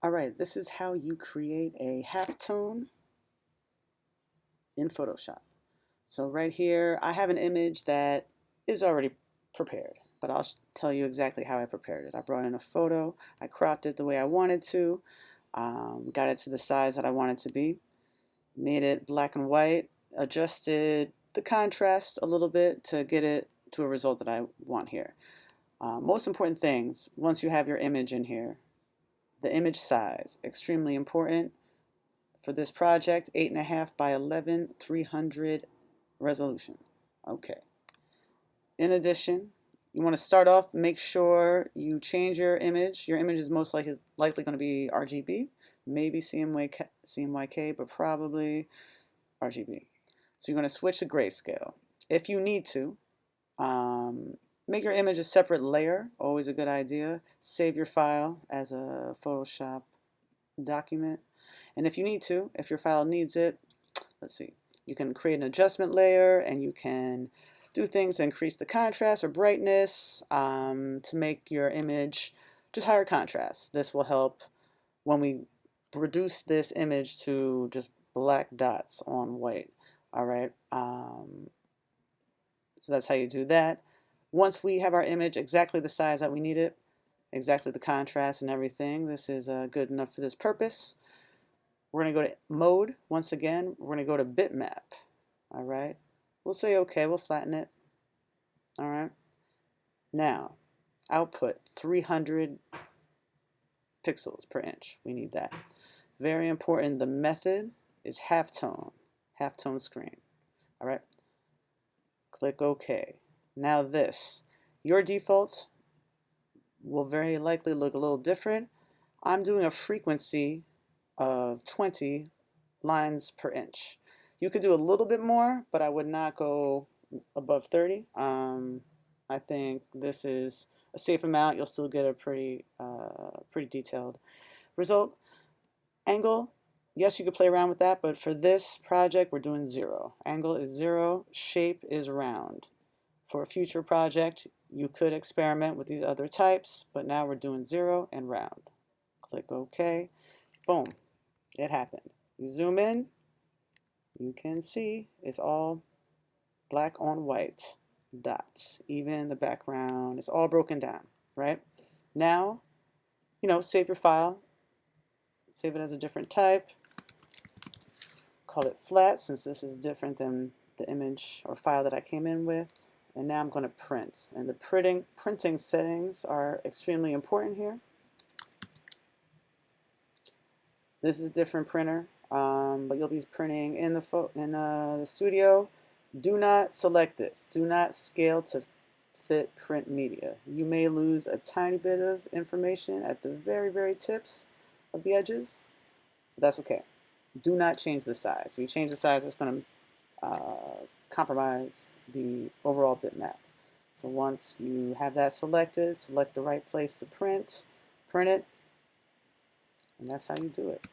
Alright, this is how you create a halftone in Photoshop. So right here, I have an image that is already prepared, but I'll tell you exactly how I prepared it. I brought in a photo, I cropped it the way I wanted to, got it to the size that I wanted to be, made it black and white, adjusted the contrast a little bit to get it to a result that I want here. Most important things, once you have your image in here, the image size, extremely important for this project, 8.5 by 11, 300 resolution. Okay. In addition, you want to start off, make sure you change your image. Your image is most likely going to be RGB, maybe CMYK, but probably RGB. So you're going to switch to Grayscale. If you need to, make your image a separate layer, always a good idea. Save your file as a Photoshop document. And if you need to, if your file needs it, let's see, you can create an adjustment layer and you can do things to increase the contrast or brightness to make your image just higher contrast. This will help when we reduce this image to just black dots on white. All right. So that's how you do that. Once we have our image exactly the size that we need it, exactly the contrast and everything, this is good enough for this purpose. We're going to go to mode. Once again, we're going to go to bitmap. All right. We'll say okay. We'll flatten it. All right. Now, output 300 pixels per inch. We need that. Very important. The method is halftone screen. All right. Click OK. Now this, your defaults will very likely look a little different. I'm doing a frequency of 20 lines per inch. You could do a little bit more, but I would not go above 30. I think this is a safe amount. You'll still get a pretty detailed result. Angle, yes, you could play around with that, but for this project, we're doing 0. Angle is 0. Shape is round. For a future project, you could experiment with these other types, but now we're doing 0 and round. Click OK. Boom. It happened. You zoom in, you can see it's all black on white dots. Even the background is all broken down, right? Now, save your file. Save it as a different type. Call it flat since this is different than the image or file that I came in with. And now I'm going to print. And the printing settings are extremely important here. This is a different printer, but you'll be printing in the studio. Do not select this. Do not scale to fit print media. You may lose a tiny bit of information at the very, very tips of the edges, but that's okay. Do not change the size. If you change the size, it's going to compromise the overall bitmap. So once you have that selected, select the right place to print it, and that's how you do it.